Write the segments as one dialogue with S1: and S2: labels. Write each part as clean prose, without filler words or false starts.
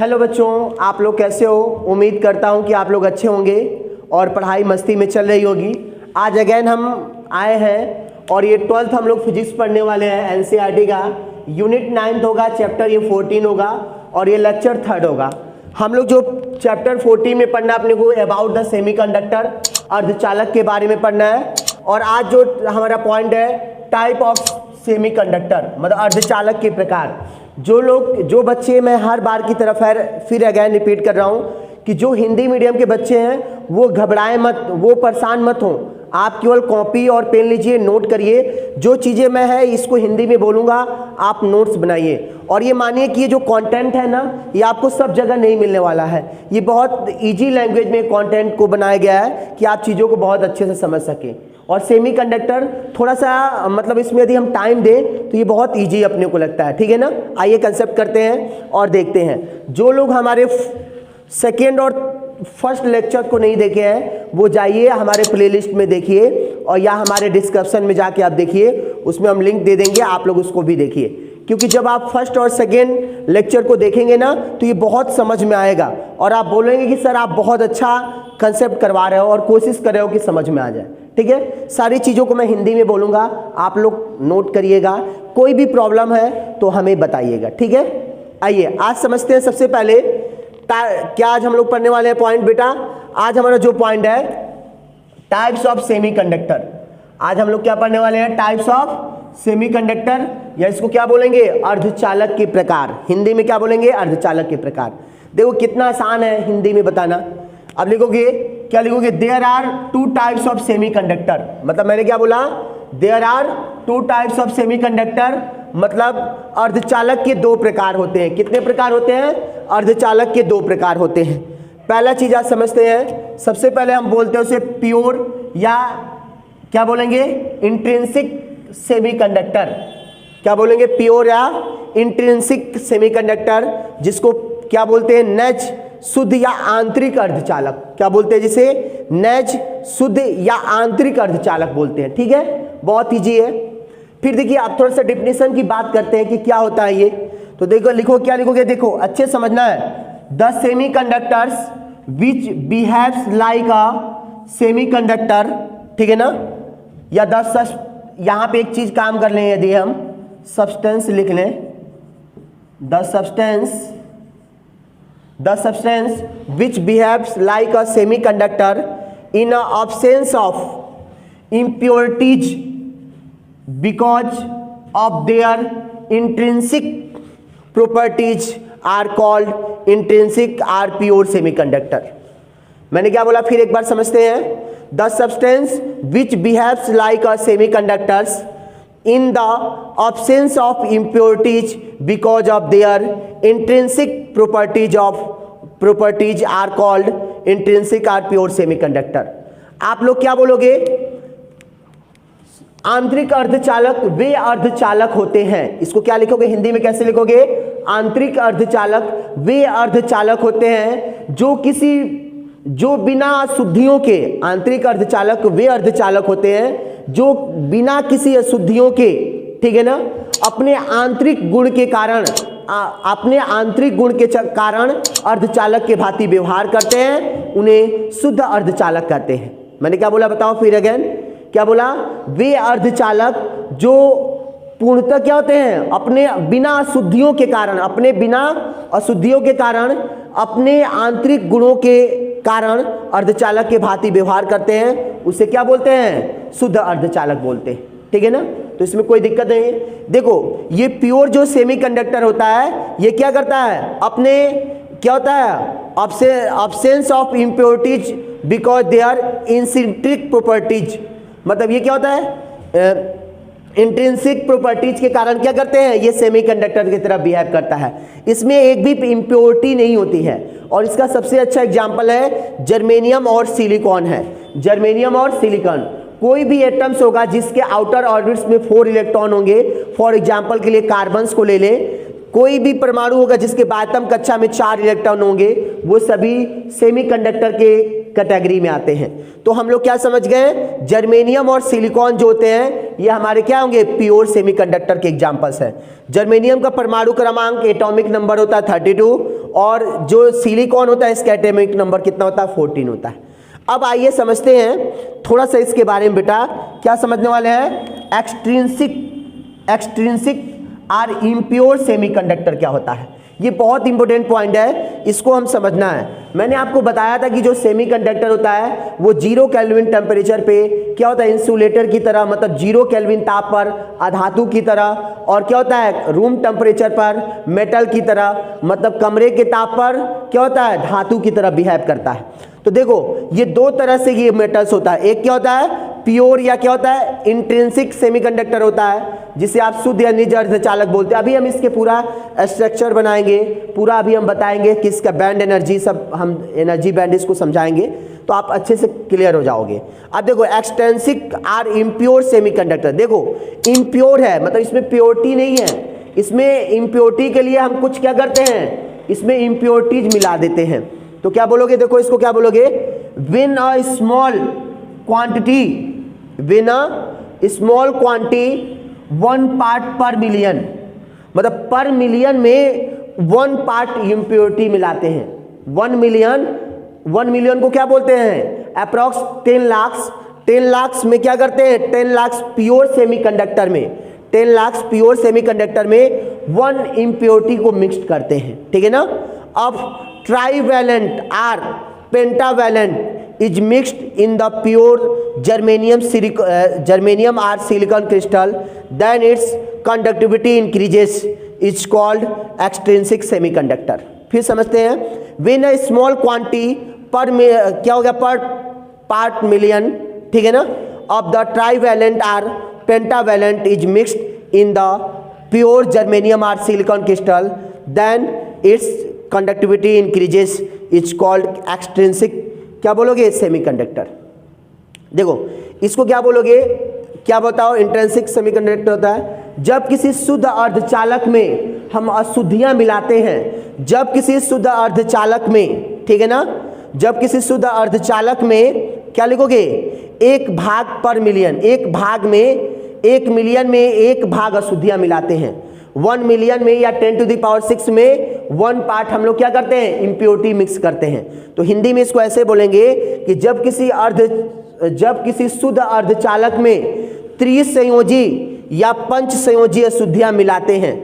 S1: Hello बच्चों, आप लोग कैसे हो। उम्मीद करता हूं कि आप लोग अच्छे होंगे और पढ़ाई मस्ती में चल रही होगी। आज अगेन हम आए हैं और ये 12th हम लोग फिजिक्स पढ़ने वाले हैं। एनसीईआरटी का यूनिट 9 होगा, चैप्टर ये 14 होगा और ये लेक्चर 3 होगा। हम लोग जो चैप्टर 14 में पढ़ना अपने को अबाउट द सेमीकंडक्टर, अर्धचालक के बारे में पढ़ना है। और आज जो हमारा पॉइंट है टाइप ऑफ सेमीकंडक्टर, मतलब अर्धचालक के प्रकार। जो बच्चे, मैं हर बार की तरफ फिर अगेन रिपीट कर रहा हूँ कि जो हिंदी मीडियम के बच्चे हैं वो घबराए मत, वो परेशान मत हो। आप केवल कॉपी और पेन लीजिए, नोट करिए। जो चीज़ें मैं है इसको हिंदी में बोलूँगा, आप नोट्स बनाइए। और ये मानिए कि ये जो कंटेंट है ना, ये आपको सब जगह नहीं मिलने वाला है। ये बहुत इजी लैंग्वेज में कंटेंट को बनाया गया है कि आप चीज़ों को बहुत अच्छे से समझ सकें। और सेमीकंडक्टर थोड़ा सा, मतलब इसमें यदि हम टाइम दें तो ये बहुत इजी अपने को लगता है, ठीक है ना। आइए कंसेप्ट करते हैं और देखते हैं। जो लोग हमारे सेकेंड और फर्स्ट लेक्चर को नहीं देखे हैं वो जाइए हमारे प्लेलिस्ट में देखिए, और या हमारे डिस्क्रिप्शन में जाके आप देखिए, उसमें हम लिंक दे देंगे, आप लोग उसको भी देखिए। क्योंकि जब आप फर्स्ट और सेकेंड लेक्चर को देखेंगे ना तो ये बहुत समझ में आएगा और आप बोलेंगे कि सर आप बहुत अच्छा कंसेप्ट करवा रहे हो और कोशिश कर रहे हो कि समझ में आ जाए, ठीक है। सारी चीज़ों को मैं हिंदी में बोलूँगा, आप लोग नोट करिएगा। कोई भी प्रॉब्लम है तो हमें बताइएगा, ठीक है। आइए आज समझते हैं। सबसे पहले क्या आज हम लोग पढ़ने वाले हैं पॉइंट बेटा। आज हमारा जो पॉइंट है टाइप्स ऑफ सेमीकंडक्टर। आज हम लोग क्या पढ़ने वाले हैं, टाइप्स ऑफ सेमीकंडक्टर, या इसको क्या बोलेंगे, अर्धचालक के प्रकार। हिंदी में क्या बोलेंगे, अर्धचालक के प्रकार। देखो कितना आसान है हिंदी में बताना। अब लिखोगे, क्या लिखोगे, there are 2 types of semiconductor. मतलब मैंने क्या बोला, there are 2 types of semiconductor, मतलब अर्धचालक के 2 प्रकार होते हैं। कितने प्रकार होते हैं, अर्धचालक के 2 प्रकार होते हैं। पहला चीज आज समझते हैं। सबसे पहले हम बोलते हैं उसे प्योर, या क्या बोलेंगे, इंट्रिंसिक सेमीकंडक्टर। क्या बोलेंगे, प्योर या इंट्रिंसिक सेमीकंडक्टर, जिसको क्या बोलते हैं, नेज, शुद्ध या आंतरिक अर्धचालक। क्या बोलते हैं जिसे, नेज, शुद्ध या आंतरिक अर्धचालक बोलते हैं, ठीक है। बहुत ईजी है। फिर देखिए आप थोड़ा सा डेफिनेशन की बात करते हैं कि क्या होता है ये। तो देखो, लिखो, क्या लिखोगे, देखो अच्छे समझना है। The semiconductors which behaves like a semiconductor, ठीक है ना। या यहाँ पे एक चीज काम कर लें, यदि हम सब्सटेंस लिख लें, the substance which behaves like a semiconductor in a absence of impurities because of their intrinsic properties are called intrinsic or pure semiconductor। मैंने क्या बोला, फिर एक बार समझते हैं। The substance which behaves like a semiconductors in the absence of impurities because of their intrinsic properties are called intrinsic or pure semiconductor। आप लोग क्या बोलोगे, आंतरिक अर्धचालक वे अर्धचालक होते हैं। इसको क्या लिखोगे, हिंदी में कैसे लिखोगे, आंतरिक अर्धचालक वे अर्धचालक होते हैं जो बिना अशुद्धियों के, आंतरिक अर्धचालक वे अर्धचालक होते हैं जो बिना किसी अशुद्धियों के, ठीक है ना, अपने आंतरिक गुण के कारण अर्धचालक के भांति व्यवहार करते हैं। उन्हें शुद्ध अर्धचालक कहते हैं। मैंने क्या बोला, बताओ फिर अगेन, क्या बोला, वे अर्धचालक जो पूर्णतः क्या होते हैं, अपने बिना अशुद्धियों के कारण अपने आंतरिक गुणों के कारण अर्धचालक के भांति व्यवहार करते हैं, उसे क्या बोलते हैं, शुद्ध अर्धचालक बोलते हैं, ठीक है ना। तो इसमें कोई दिक्कत नहीं है। देखो ये प्योर जो सेमीकंडक्टर होता है, ये क्या करता है, अपने क्या होता है, absence of impurities because they are intrinsic properties. मतलब ये क्या होता है, इंट्रिंसिक प्रॉपर्टीज के कारण क्या करते हैं, ये सेमीकंडक्टर की तरह बिहेव करता है। इसमें एक भी इम्प्योरिटी नहीं होती है। और इसका सबसे अच्छा एग्जांपल है जर्मेनियम और सिलिकॉन है। जर्मेनियम और सिलिकॉन, कोई भी एटम्स होगा जिसके आउटर ऑर्बिट्स में 4 इलेक्ट्रॉन होंगे, फॉर एग्जांपल के लिए कार्बन्स को ले ले। कोई भी परमाणु होगा जिसके बाह्यतम कक्षा में 4 इलेक्ट्रॉन होंगे, वो सभी सेमीकंडक्टर के कैटेगरी में आते हैं। तो हम लोग क्या समझ गए, जर्मेनियम और सिलिकॉन जो होते हैं ये हमारे क्या होंगे, प्योर सेमीकंडक्टर के एग्जांपल्स हैं। जर्मेनियम का परमाणु क्रमांक एटॉमिक नंबर होता है 32 और जो सिलिकॉन होता है इसका एटॉमिक नंबर कितना होता है, 14 होता है। अब आइए समझते हैं थोड़ा सा इसके बारे में बेटा, क्या समझने वाले हैं, एक्सट्रिंसिक और इम्प्योर सेमीकंडक्टर क्या होता है। ये बहुत इंपॉर्टेंट पॉइंट है, इसको हम समझना है। मैंने आपको बताया था कि जो सेमीकंडक्टर होता है वो 0 केल्विन टेम्परेचर पे क्या होता है, इंसुलेटर की तरह, मतलब 0 केल्विन ताप पर अधातु की तरह, और क्या होता है रूम टेम्परेचर पर मेटल की तरह, मतलब कमरे के ताप पर क्या होता है धातु की तरह बिहेव करता है। तो देखो ये दो तरह से ये मेटल्स होता है, एक क्या होता है प्योर या क्या होता है इंट्रिंसिक सेमीकंडक्टर होता है, जिसे आप शुद्ध या निज अर्धचालक बोलते हैं। अभी हम इसके पूरा स्ट्रक्चर बनाएंगे, पूरा अभी हम बताएंगे कि इसका बैंड एनर्जी, सब हम एनर्जी बैंड इसको समझाएंगे, तो आप अच्छे से क्लियर हो जाओगे। अब देखो एक्सट्रिंसिक और इम्प्योर सेमीकंडक्टर, देखो इम्प्योर है मतलब इसमें प्योरिटी नहीं है, इसमें इम्प्योरिटी के लिए हम कुछ क्या करते हैं, इसमें इम्प्योरिटीज मिला देते हैं। तो क्या बोलोगे, देखो इसको क्या बोलोगे, when a small quantity, when a small quantity 1 part पर मिलियन, मतलब पर मिलियन में 1 पार्ट इम्प्योरिटी मिलाते हैं। 1 मिलियन को क्या बोलते हैं, अप्रॉक्स 10 लाख में क्या करते हैं, 10 लाख प्योर सेमीकंडक्टर में, 10 लाख प्योर सेमीकंडक्टर में 1 इम्प्योरिटी को मिक्स करते हैं, ठीक है ना। अब ट्राईवैलेंट और pentavalent is mixed in the pure germanium और silicon crystal, then its conductivity increases, is called extrinsic semiconductor. फिर समझते हैं, व्हेन अ स्मॉल क्वांटिटी पर क्या हो गया, पर पार्ट मिलियन, ठीक है ना, ऑफ द ट्राईवैलेंट और pentavalent is mixed in the pure germanium और silicon crystal, then its conductivity increases, is called extrinsic क्या बोलोगे सेमीकंडक्टर। देखो इसको क्या बोलोगे, क्या बताओ, इंट्रिंसिक सेमीकंडक्टर होता है जब किसी शुद्ध अर्धचालक में हम अशुद्धियां मिलाते हैं, जब किसी शुद्ध अर्धचालक में, ठीक है ना, जब किसी शुद्ध अर्धचालक में क्या लिखोगे, 1 भाग पर मिलियन, 1 भाग में 1 मिलियन में 1 भाग अशुद्धियां मिलाते हैं। 1 मिलियन में या 10⁶ में 1 पार्ट हम लोग क्या करते हैं, इम्प्योरिटी मिक्स करते हैं। तो हिंदी में इसको ऐसे बोलेंगे कि जब किसी शुद्ध अर्धचालक में त्रिसंयोजी या पंच संयोजी अशुद्धियां मिलाते हैं,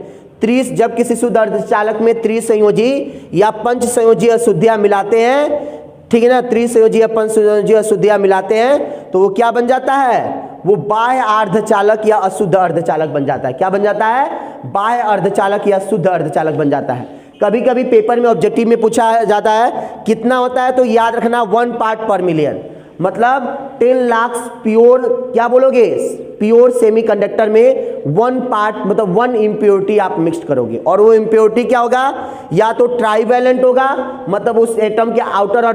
S1: जब किसी शुद्ध अर्धचालक में त्रिसंयोजी या पंच संयोजी अशुद्धियां मिलाते हैं, ठीक है ना, त्रिसंयोजी या पंच संयोजी अशुद्धियां मिलाते हैं, तो वो क्या बन जाता है, वो बाह्य अर्धचालक या अशुद्ध अर्धचालक बन जाता है। क्या बन जाता है, बाह्य अर्धचालक या शुद्ध अर्धचालक बन जाता है। कभी कभी पेपर में ऑब्जेक्टिव में पूछा जाता है कितना होता है, तो याद रखना 1 पार्ट पर मिलियन, मतलब 10 लाख प्योर, क्या बोलोगे, प्योर सेमीकंडक्टर में 1 पार्ट मतलब 1 इम्प्योरिटी आप मिक्स करोगे, और वो इम्प्योरिटी क्या होगा, या तो ट्राईवैलेंट होगा, मतलब उस एटम के आउटर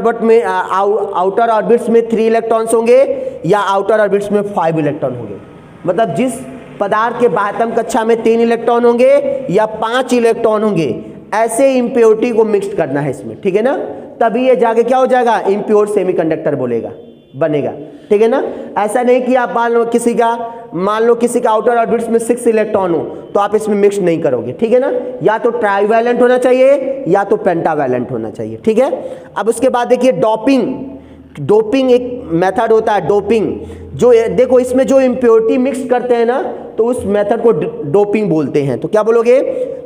S1: ऑर्बिट्स में 3 इलेक्ट्रॉन्स होंगे, या आउटर ऑर्बिट्स में 5 इलेक्ट्रॉन होंगे। मतलब जिस पदार्थ के बाह्यतम कक्षा में 3 इलेक्ट्रॉन होंगे या 5 इलेक्ट्रॉन होंगे, ऐसे इम्प्योरिटी को मिक्स करना है इसमें, ठीक है ना, तभी ये जाके क्या हो जाएगा, इम्प्योर सेमीकंडक्टर बनेगा, ठीक है ना। ऐसा नहीं कि आप मान लो किसी का आउटर ऑर्बिट्स में 6 इलेक्ट्रॉन हो तो आप इसमें मिक्स नहीं करोगे, ठीक है ना, या तो ट्राईवैलेंट होना चाहिए या तो पेंटावैलेंट होना चाहिए, ठीक है। अब उसके बाद देखिए डोपिंग एक मेथड होता है, डोपिंग, जो देखो इसमें जो इम्प्योरिटी मिक्स करते हैं ना, तो उस मेथड को डोपिंग बोलते हैं। तो क्या बोलोगे,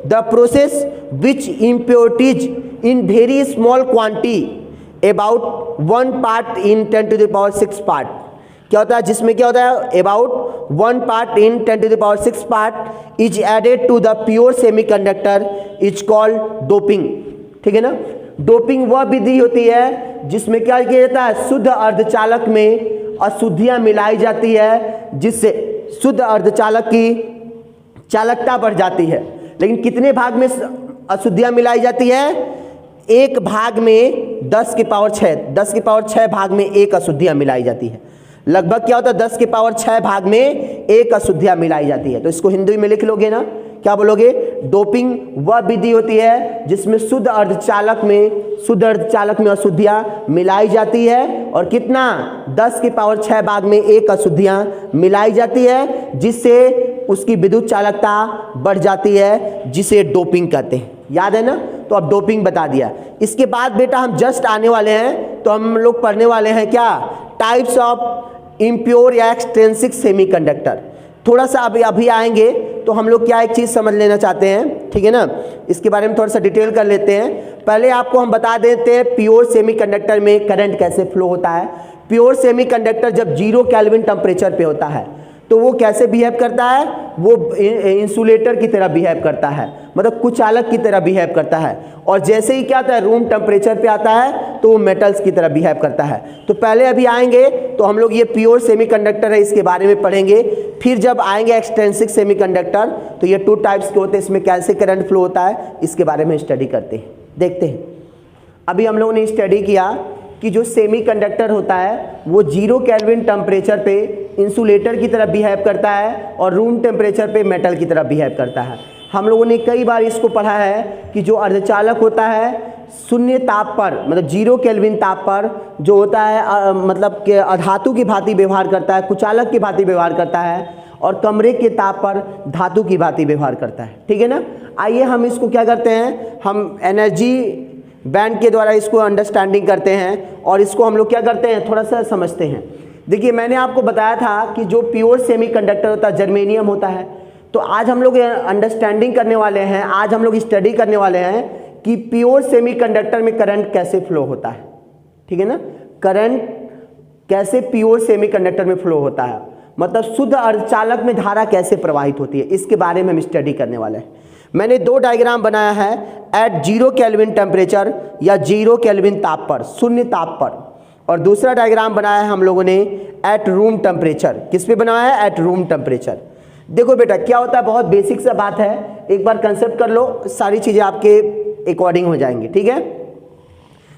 S1: the process which impurities in very small quantity about 1 part in 10⁶ part, क्या होता है, जिसमें क्या होता है, about 1 part in 10⁶ part is added to the pure semiconductor is called doping, ठीक है ना। डोपिंग वह विधि होती है जिसमें क्या किया जाता है, शुद्ध अर्धचालक में अशुद्धियां मिलाई जाती है, जिससे शुद्ध अर्धचालक की चालकता बढ़ जाती है। लेकिन कितने भाग में अशुद्धियां मिलाई जाती है, 1 भाग में 10⁶ भाग में 1 अशुद्धियां मिलाई जाती है। लगभग क्या होता है, 10⁶ भाग में 1 अशुद्धियां मिलाई जाती है। तो इसको हिंदी में लिख लोगे ना, क्या बोलोगे, डोपिंग वह विधि होती है जिसमें शुद्ध अर्धचालक में अशुद्धियां मिलाई जाती है, और कितना, 10⁶ भाग में 1 अशुद्धियां मिलाई जाती है, जिससे उसकी विद्युत चालकता बढ़ जाती है, जिसे डोपिंग कहते हैं। याद है ना, तो अब डोपिंग बता दिया। इसके बाद बेटा हम जस्ट आने वाले हैं, तो हम लोग पढ़ने वाले हैं क्या, टाइप्स ऑफ इम्प्योर या एक्सट्रिंसिक सेमीकंडक्टर। थोड़ा सा अभी आएंगे तो हम लोग क्या एक चीज़ समझ लेना चाहते हैं, ठीक है ना, इसके बारे में थोड़ा सा डिटेल कर लेते हैं। पहले आपको हम बता देते हैं प्योर सेमीकंडक्टर में करंट कैसे फ्लो होता है। प्योर सेमीकंडक्टर जब 0 केल्विन टेम्परेचर पे होता है तो वो कैसे बिहेव करता है, वो इंसुलेटर की तरह बिहेव करता है, मतलब कुचालक की तरह बिहेव करता है। और जैसे ही क्या आता है, रूम टेम्परेचर पे आता है तो वो मेटल्स की तरह बिहेव करता है। तो पहले अभी आएंगे तो हम लोग ये प्योर सेमीकंडक्टर है इसके बारे में पढ़ेंगे। फिर जब आएंगे एक्सट्रिंसिक सेमीकंडक्टर तो ये 2 टाइप्स के होते हैं, इसमें कैसे करंट फ्लो होता है इसके बारे में स्टडी करते हैं, देखते हैं। अभी हम लोगों ने स्टडी किया कि जो सेमीकंडक्टर होता है वो 0 केल्विन टेम्परेचर पे इंसुलेटर की तरह बिहेव करता है और रूम टेम्परेचर पे मेटल की तरह बिहेव करता है। हम लोगों ने कई बार इसको पढ़ा है कि जो अर्धचालक होता है 0 ताप पर, मतलब 0 केल्विन ताप पर जो होता है मतलब कि अधातु की भांति व्यवहार करता है, कुचालक की भांति व्यवहार करता है, और कमरे के ताप पर धातु की भांति व्यवहार करता है, ठीक है ना। आइए हम इसको क्या करते हैं, हम एनर्जी बैंड के द्वारा इसको अंडरस्टैंडिंग करते हैं और इसको हम लोग क्या करते हैं, थोड़ा सा समझते हैं। देखिए मैंने आपको बताया था कि जो प्योर सेमीकंडक्टर होता है जर्मेनियम होता है। तो आज हम लोग अंडरस्टैंडिंग करने वाले हैं, आज हम लोग स्टडी करने वाले हैं कि प्योर सेमीकंडक्टर में करंट कैसे फ्लो होता है, ठीक है ना। करंट कैसे प्योर सेमीकंडक्टर में फ्लो होता है, मतलब शुद्ध अर्धचालक में धारा कैसे प्रवाहित होती है, इसके बारे में हम स्टडी करने वाले हैं। मैंने 2 डायग्राम बनाया है, एट 0 केल्विन टेम्परेचर या 0 केल्विन ताप पर, 0 ताप पर, और दूसरा डायग्राम बनाया है हम लोगों ने एट रूम टेम्परेचर। किस पे बनाया है, एट रूम टेम्परेचर। देखो बेटा क्या होता है, बहुत बेसिक सा बात है, एक बार कंसेप्ट कर लो, सारी चीज़ें आपके अकॉर्डिंग हो जाएंगी, ठीक है।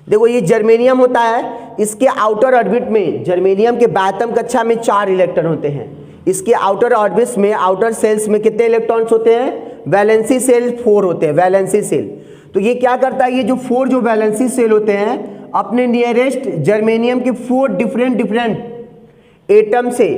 S1: देखो ये जर्मेनियम होता है, इसके आउटर ऑर्बिट में, जर्मेनियम के बाह्यतम कक्षा में 4 इलेक्ट्रॉन होते हैं। इसके आउटर ऑर्बिट्स में, आउटर सेल्स में कितने इलेक्ट्रॉन्स होते हैं, वैलेंसी सेल 4 होते हैं, वैलेंसी सेल। तो ये क्या करता है, ये जो 4 जो वैलेंसी सेल होते हैं अपने नियरेस्ट जर्मेनियम के 4 डिफरेंट एटम से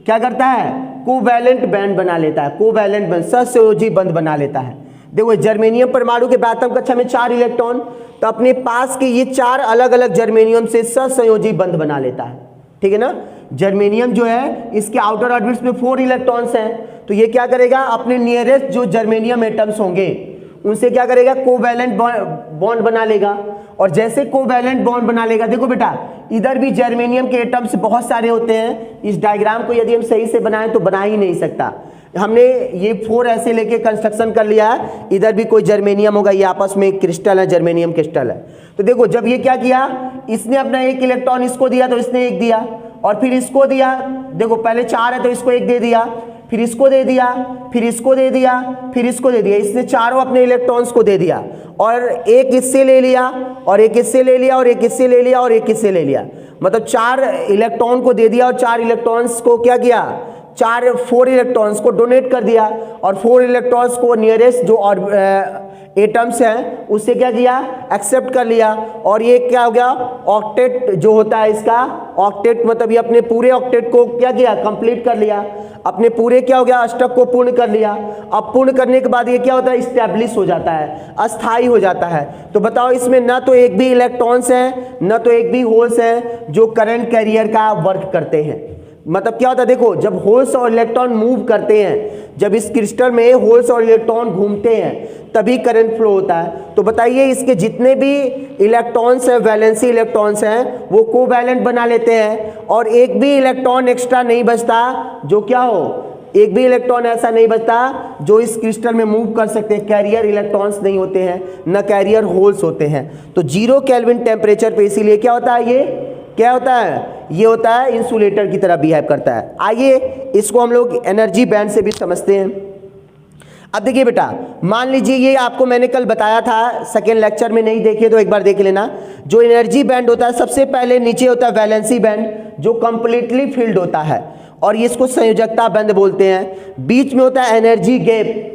S1: क्या करता है, कोवैलेंट बैंड बना लेता है, कोवैलेंट बंध, सहसंयोजी बंध बना लेता है। देखो जर्मेनियम परमाणु के बाह्यतम कक्षा में 4 इलेक्ट्रॉन, तो अपने पास के ये 4 अलग अलग जर्मेनियम से सहसंयोजी बंध बना लेता है, ठीक है ना। जर्मेनियम जो है इसके आउटर ऑर्बिट्स में 4 इलेक्ट्रॉन्स हैं, तो ये क्या करेगा, अपने नियरेस्ट जो जर्मेनियम एटम्स होंगे उनसे क्या करेगा, कोवैलेंट बॉन्ड बना लेगा। और जैसे कोवैलेंट बॉन्ड बना लेगा, देखो बेटा इधर भी जर्मेनियम के एटम्स बहुत सारे होते हैं। इस डायग्राम को यदि हम सही से बनाएं तो बना ही नहीं सकता। हमने ये 4 ऐसे लेके कंस्ट्रक्शन कर लिया है, इधर भी कोई जर्मेनियम होगा, ये आपस में क्रिस्टल है, जर्मेनियम क्रिस्टल है। तो देखो जब ये क्या किया, इसने अपना 1 इलेक्ट्रॉन इसको दिया तो इसने 1 दिया, और फिर इसको दिया, देखो पहले 4 है तो इसको 1 दे दिया, फिर इसको दे दिया, फिर इसको दे दिया, फिर इसको दे दिया। इसने चारों अपने इलेक्ट्रॉन्स को दे दिया, और 1 इससे ले लिया, और 1 इससे ले लिया, और 1 इससे ले लिया, और 1 इससे ले लिया, मतलब 4 इलेक्ट्रॉन को दे दिया, और 4 इलेक्ट्रॉन्स को क्या किया, 4 इलेक्ट्रॉन्स को डोनेट कर दिया, और 4 इलेक्ट्रॉन्स को नियरेस्ट जो एटम्स हैं उससे क्या किया, एक्सेप्ट कर लिया। और ये क्या हो गया, ऑक्टेट जो होता है इसका, ऑक्टेट मतलब ये अपने पूरे ऑक्टेट को क्या किया, कंप्लीट कर लिया, अपने पूरे क्या हो गया, अष्टक को पूर्ण कर लिया। अब पूर्ण करने के बाद ये क्या होता है, स्टैब्लिश हो जाता है, अस्थाई हो जाता है। तो बताओ इसमें न तो एक भी इलेक्ट्रॉन्स हैं, न तो एक भी होल्स हैं जो करंट कैरियर का वर्क करते हैं। मतलब क्या होता है, देखो जब होल्स और इलेक्ट्रॉन मूव करते हैं, जब इस क्रिस्टल में होल्स और इलेक्ट्रॉन घूमते हैं तभी करंट फ्लो होता है। तो बताइए इसके जितने भी इलेक्ट्रॉन्स हैं, वैलेंसी इलेक्ट्रॉन्स हैं, वो कोवैलेंट बना लेते हैं, और एक भी इलेक्ट्रॉन एक्स्ट्रा नहीं बचता जो क्या हो, एक भी इलेक्ट्रॉन ऐसा नहीं बचता जो इस क्रिस्टल में मूव कर सकते हैं। कैरियर इलेक्ट्रॉन्स नहीं होते हैं, न कैरियर होल्स होते हैं। तो 0 केल्विन टेम्परेचर पे इसीलिए क्या होता है, ये क्या होता है, ये होता है इंसुलेटर की तरह बिहेव करता है। आइए इसको हम लोग एनर्जी बैंड से भी समझते हैं। अब देखिए बेटा, मान लीजिए ये आपको मैंने कल बताया था, सेकेंड लेक्चर में नहीं देखे तो एक बार देख लेना। जो एनर्जी बैंड होता है, सबसे पहले नीचे होता है वैलेंसी बैंड जो कंप्लीटली फिल्ड होता है, और इसको संयोजकता बंद बोलते हैं। बीच में होता है energy gap,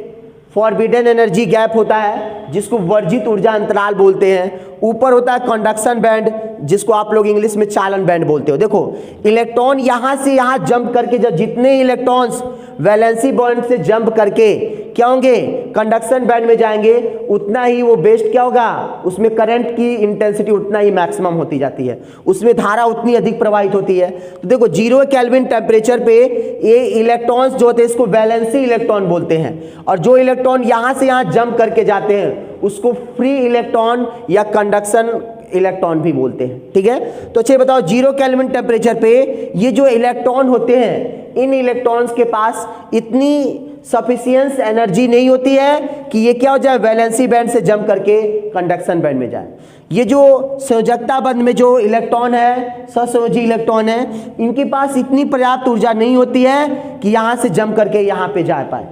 S1: forbidden energy gap होता है जिसको वर्जित ऊर्जा अंतराल बोलते हैं। ऊपर होता है कंडक्शन बैंड जिसको आप लोग इंग्लिश में चालन बैंड बोलते हो। देखो इलेक्ट्रॉन यहाँ से यहाँ जंप करके जब जितने इलेक्ट्रॉन्स वैलेंसी बॉन्ड से जंप करके क्या होंगे, कंडक्शन बैंड में जाएंगे, उतना ही वो बेस्ट क्या होगा, उसमें करंट की इंटेंसिटी उतना ही मैक्सिमम होती जाती है, उसमें धारा उतनी अधिक प्रवाहित होती है। तो देखो 0 केल्विन टेम्परेचर पे ये इलेक्ट्रॉन्स जो होते हैं इसको वैलेंसी इलेक्ट्रॉन बोलते हैं, और जो इलेक्ट्रॉन यहाँ से यहाँ जंप करके जाते हैं उसको फ्री इलेक्ट्रॉन या कंडक्शन इलेक्ट्रॉन भी बोलते हैं। ठीक है, तो अच्छा बताओ 0 केल्विन टेम्परेचर पे ये जो इलेक्ट्रॉन होते हैं, इन इलेक्ट्रॉन्स के पास इतनी सफिशिएंस एनर्जी नहीं होती है कि ये क्या हो जाए, वैलेंसी बैंड से जंप करके कंडक्शन बैंड में जाए। ये जो संयोजकता बंध में जो इलेक्ट्रॉन है, सहसंयोजी इलेक्ट्रॉन है, इनके पास इतनी पर्याप्त ऊर्जा नहीं होती है कि यहाँ से जंप करके यहाँ पे जा पाए।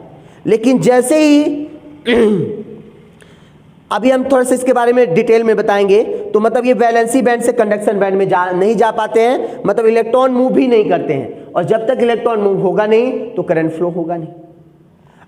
S1: लेकिन जैसे ही अभी हम थोड़ा सा इसके बारे में डिटेल में बताएंगे, तो मतलब ये वैलेंसी बैंड से कंडक्शन बैंड में नहीं जा पाते हैं, मतलब इलेक्ट्रॉन मूव भी नहीं करते हैं, और जब तक इलेक्ट्रॉन मूव होगा नहीं तो करंट फ्लो होगा नहीं।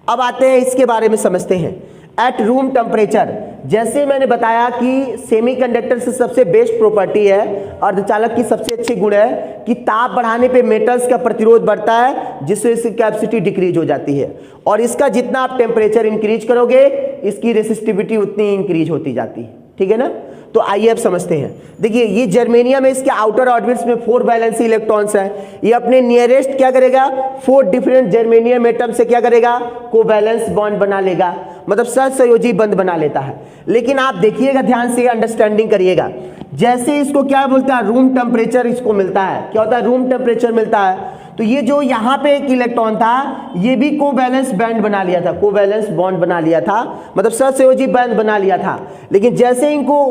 S1: अब आते हैं इसके बारे में समझते हैं। एट रूम टेम्परेचर, जैसे मैंने बताया कि सेमीकंडक्टर से सबसे बेस्ट प्रॉपर्टी है, अर्धचालक की सबसे अच्छी गुण है कि ताप बढ़ाने पे मेटल्स का प्रतिरोध बढ़ता है, जिससे इसकी कैपेसिटी डिक्रीज हो जाती है, और इसका जितना आप टेम्परेचर इंक्रीज करोगे इसकी रेसिस्टिविटी उतनी इंक्रीज होती जाती है। ठीक है ना, तो आइए अब समझते हैं। देखिए ये जर्मेनियम है, इसके आउटर ऑर्बिट्स में 4 वैलेंसी इलेक्ट्रॉन्स हैं। ये अपने नियरेस्ट क्या करेगा, 4 डिफरेंट जर्मेनियम एटम से क्या करेगा, कोवैलेंस बॉन्ड बना लेगा, मतलब सहसंयोजी बंध बना लेता है। लेकिन आप देखिएगा ध्यान से, अंडरस्टैंडिंग करिएगा, जैसे इसको क्या बोलता है, रूम टेम्परेचर इसको मिलता है, क्या होता है, रूम टेम्परेचर मिलता है, तो ये जो यहाँ पे एक इलेक्ट्रॉन था ये भी कोवैलेंस बैंड बना लिया था, कोवैलेंस बॉन्ड बना लिया था, मतलब सहसंयोजी बंध बना लिया था। लेकिन जैसे इनको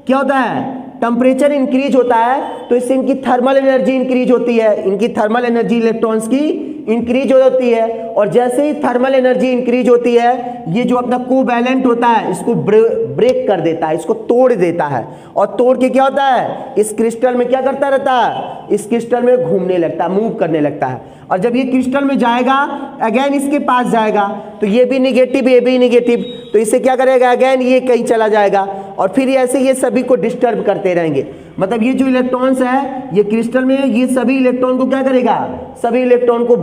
S1: क्या होता है, टेम्परेचर इंक्रीज होता है, तो इससे इनकी थर्मल एनर्जी इंक्रीज होती है, इनकी थर्मल एनर्जी इलेक्ट्रॉन्स की इंक्रीज हो जाती है, और जैसे ही थर्मल एनर्जी इंक्रीज होती है ये जो अपना कोवैलेंट होता है इसको ब्रेक कर देता है, इसको तोड़ देता है, और तोड़ के क्या होता है, इस क्रिस्टल में क्या करता रहता है, इस क्रिस्टल में घूमने लगता है, मूव करने लगता है, और जब ये क्रिस्टल में जाएगा अगेन इसके पास जाएगा, तो ये भी निगेटिव ये भी निगेटिव, तो इसे क्या करेगा, अगेन ये कहीं चला जाएगा, और फिर ऐसे ये सभी को डिस्टर्ब करते रहेंगे। मतलब ये जो इलेक्ट्रॉन्स है ये क्रिस्टल में, ये सभी इलेक्ट्रॉन को क्या करेगा, सभी इलेक्ट्रॉन को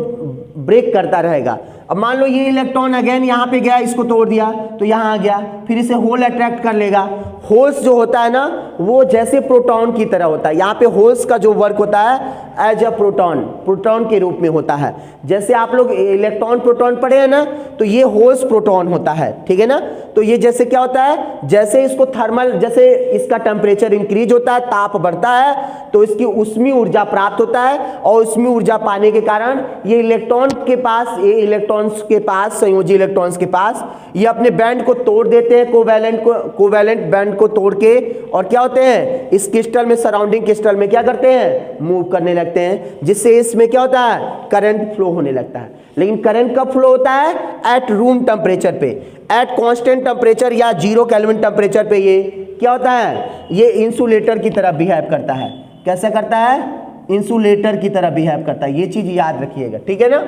S1: ब्रेक करता रहेगा। अब मान लो ये इलेक्ट्रॉन अगेन यहाँ पे गया, इसको तोड़ दिया तो यहाँ आ गया, फिर इसे होल अट्रैक्ट कर लेगा। होल्स जो होता है ना वो जैसे प्रोटॉन की तरह होता है, यहाँ पे होल्स का जो वर्क होता है एज अ प्रोटॉन, प्रोटॉन के रूप में होता है। जैसे आप लोग इलेक्ट्रॉन प्रोटॉन पढ़े हैं ना, तो ये होल्स प्रोटॉन होता है, ठीक है ना। तो ये जैसे क्या होता है, जैसे इसको थर्मल, जैसे इसका टेम्परेचर इंक्रीज होता है, ताप बढ़ता है, तो इसकी ऊष्मीय ऊर्जा प्राप्त होता है, और ऊष्मीय ऊर्जा पाने के कारण ये इलेक्ट्रॉन के पास, ये इलेक्ट्रॉन्स के पास, संयोजी इलेक्ट्रॉन्स के पास, ये अपने बैंड को तोड़ देते हैं, कोवैलेंट बैंड को तोड़ के, और क्या होते हैं, इस क्रिस्टल में, सराउंडिंग क्रिस्टल में क्या करते हैं, मूव करने लगते हैं, जिससे इसमें क्या होता है, करंट फ्लो होने लगता है। लेकिन करंट कब फ्लो होता है, एट रूम टेम्परेचर पे, एट कांस्टेंट टेम्परेचर या 0 केल्विन टेम्परेचर पे ये क्या होता है, ये इंसुलेटर की तरह बिहेव करता है। कैसे करता है, इंसुलेटर की तरह बिहेव करता है। ये चीज याद रखिएगा, ठीक है ना,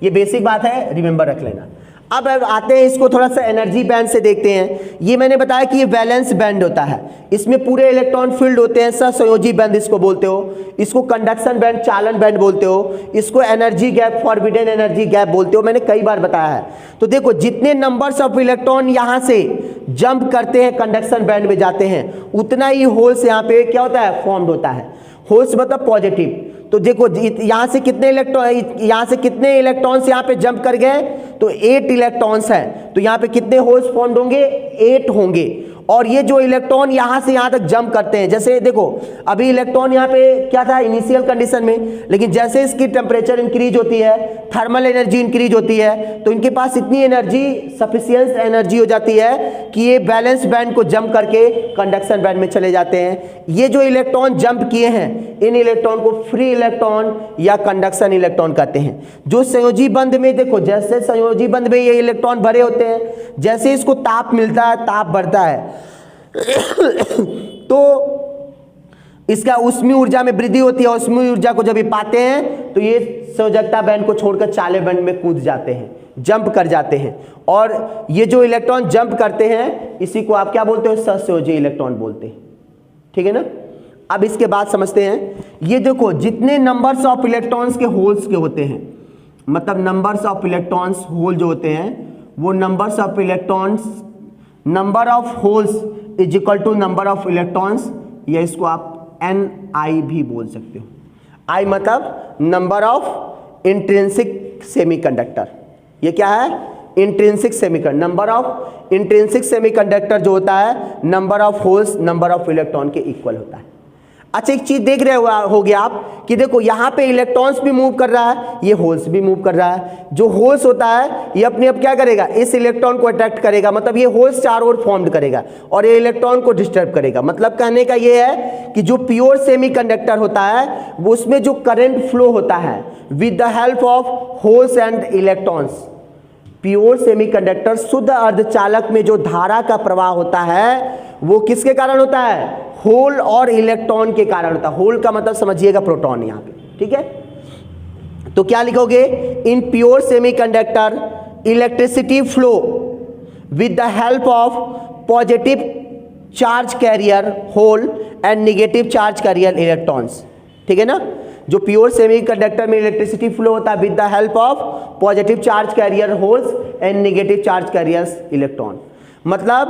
S1: ये बेसिक बात है, रिमेंबर रख लेना। अब आते हैं इसको थोड़ा सा एनर्जी बैंड से देखते हैं। ये मैंने बताया कि ये वैलेंस बैंड होता है, इसमें पूरे इलेक्ट्रॉन फील्ड होते हैं, सहसंयोजी बैंड इसको बोलते हो, इसको कंडक्शन बैंड, चालन बैंड बोलते हो, इसको energy gap, forbidden energy gap बोलते हो, मैंने कई बार बताया है। तो देखो जितने नंबर्स ऑफ इलेक्ट्रॉन यहाँ से जंप करते हैं, कंडक्शन बैंड में जाते हैं, उतना ही होल्स यहाँ पे क्या होता है, फॉर्म्ड होता है। होल्स मतलब पॉजिटिव। तो देखो यहाँ से कितने इलेक्ट्रॉन, यहाँ से कितने इलेक्ट्रॉन्स यहाँ पे जंप कर गए, तो 8 इलेक्ट्रॉन्स हैं, तो यहाँ पे कितने होल्स फॉर्म्ड होंगे, 8 होंगे। और ये जो इलेक्ट्रॉन यहाँ से यहाँ तक जंप करते हैं, जैसे देखो अभी इलेक्ट्रॉन यहाँ पे क्या था, इनिशियल कंडीशन में, लेकिन जैसे इसकी टेम्परेचर इंक्रीज होती है, थर्मल एनर्जी इंक्रीज होती है, तो इनके पास इतनी एनर्जी, सफिशिएंट एनर्जी हो जाती है कि ये बैलेंस बैंड को जंप करके कंडक्शन बैंड में चले जाते हैं। ये जो इलेक्ट्रॉन जंप किए हैं, इन इलेक्ट्रॉन को फ्री इलेक्ट्रॉन या कंडक्शन इलेक्ट्रॉन कहते हैं। जो संयोजी बंध में, देखो जैसे संयोजी बंध में ये इलेक्ट्रॉन भरे होते हैं, जैसे इसको ताप मिलता है, ताप बढ़ता है तो इसका ऊष्मीय ऊर्जा में वृद्धि होती है, ऊष्मीय ऊर्जा को जब ये पाते हैं तो ये संयोजकता बैंड को छोड़कर चालन बैंड में कूद जाते हैं, जंप कर जाते हैं। और ये जो इलेक्ट्रॉन जंप करते हैं इसी को आप क्या बोलते हो, सहसंयोजी इलेक्ट्रॉन बोलते हैं, ठीक है ना। अब इसके बाद समझते हैं, ये देखो जितने नंबर्स ऑफ इलेक्ट्रॉन्स के होल्स के होते हैं, मतलब नंबर्स ऑफ इलेक्ट्रॉन्स होल जो होते हैं वो numbers of electrons, number of holes is equal to number of electrons, या इसको आप NI भी बोल सकते हो। I मतलब नंबर ऑफ इंट्रिंसिक सेमीकंडक्टर। ये क्या है? Intrinsic semiconductor. Number of intrinsic semiconductor जो होता है number of holes number of electron के इक्वल होता है। अच्छा, एक चीज देख रहे हो गया आप कि देखो यहाँ पे इलेक्ट्रॉन्स भी मूव कर रहा है, ये होल्स भी मूव कर रहा है। जो होल्स होता है ये अपने आप क्या करेगा, इस इलेक्ट्रॉन को अट्रैक्ट करेगा, मतलब ये होल्स चारों ओर फॉर्म्ड करेगा और ये इलेक्ट्रॉन को डिस्टर्ब करेगा। मतलब कहने का ये है कि जो प्योर सेमीकंडक्टर होता है वो उसमें जो करंट फ्लो होता है with the help of holes and electrons, pure semiconductor शुद्ध अर्धचालक में जो धारा का प्रवाह होता है वो किसके कारण होता है? होल और इलेक्ट्रॉन के कारण होता है। होल का मतलब समझिएगा प्रोटॉन यहाँ पे, ठीक है। तो क्या लिखोगे? In pure semiconductor electricity flow with the help of positive charge carrier hole and negative charge carrier electrons, ठीक है ना। जो प्योर सेमीकंडक्टर में इलेक्ट्रिसिटी फ्लो होता है with the help of positive charge carrier holes and negative charge carriers electron. मतलब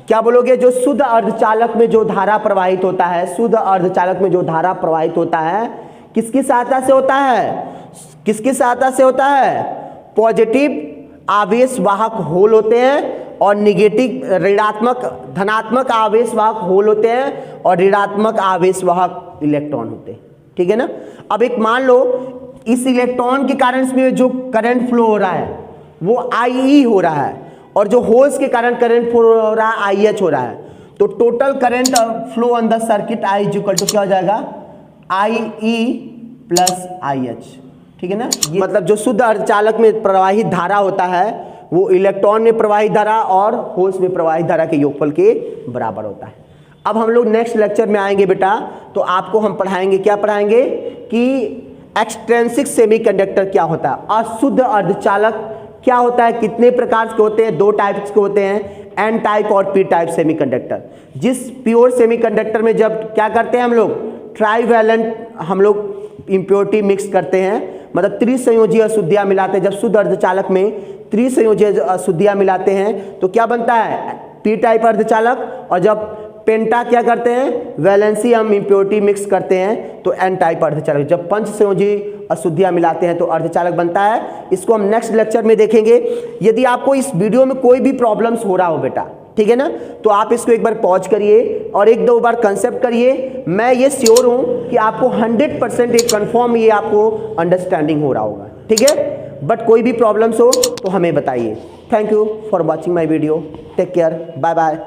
S1: क्या बोलोगे? जो शुद्ध अर्धचालक में जो धारा प्रवाहित होता है, शुद्ध अर्धचालक में जो धारा प्रवाहित होता है किसकी सहायता से होता है? किसकी सहायता से होता है? पॉजिटिव आवेश वाहक होल होते हैं और निगेटिव ऋणात्मक धनात्मक आवेश वाहक होल होते हैं और ऋणात्मक आवेश वाहक इलेक्ट्रॉन होते हैं, ठीक है ना। अब एक मान लो इस इलेक्ट्रॉन के कारण इसमें जो करंट फ्लो हो रहा है वो IE हो रहा है और जो होल्स के कारण करंट फ्लो हो रहा है IH हो रहा है। तो total current flow on the circuit I is equal to क्या हो जाएगा? IE प्लस IH, ठीक है ना। ये मतलब जो शुद्ध अर्धचालक में प्रवाहित धारा होता है वो इलेक्ट्रॉन में प्रवाहित धारा और होल्स में प्रवाहित धारा के योगफल के बराबर होता है। अब हम लोग नेक्स्ट लेक्चर में आएंगे बेटा, तो आपको हम पढ़ाएंगे, क्या पढ़ाएंगे कि एक्सट्रिंसिक सेमीकंडक्टर क्या होता है, अशुद्ध अर्धचालक क्या होता है, कितने प्रकार के होते हैं, 2 टाइप्स के होते हैं, N टाइप और P टाइप सेमीकंडक्टर। जिस प्योर सेमीकंडक्टर में जब क्या करते हैं हम लोग, ट्राईवैलेंट हम लोग इम्प्योरिटी मिक्स करते हैं, मतलब त्रिसंयोजी अशुद्धियां मिलाते हैं। जब शुद्ध अर्धचालक में त्रिसंयोजी अशुद्धियां मिलाते हैं तो क्या बनता है? P टाइप अर्धचालक। और जब पेंटा क्या करते हैं, वैलेंसी हम इम्प्योरिटी मिक्स करते हैं तो N टाइप अर्धचालक। जब पंच संयोजी अशुद्धियां मिलाते हैं तो अर्धचालक बनता है। इसको हम नेक्स्ट लेक्चर में देखेंगे। यदि आपको इस वीडियो में कोई भी प्रॉब्लम्स हो रहा हो बेटा, ठीक है ना, तो आप इसको एक बार पॉज करिए और 1-2 बार कंसेप्ट करिए। मैं ये श्योर हूं कि आपको 100% एक कंफर्म ये आपको अंडरस्टैंडिंग हो रहा होगा, ठीक है। बट कोई भी प्रॉब्लम्स हो तो हमें बताइए। Thank you for watching my video. Take care, bye bye.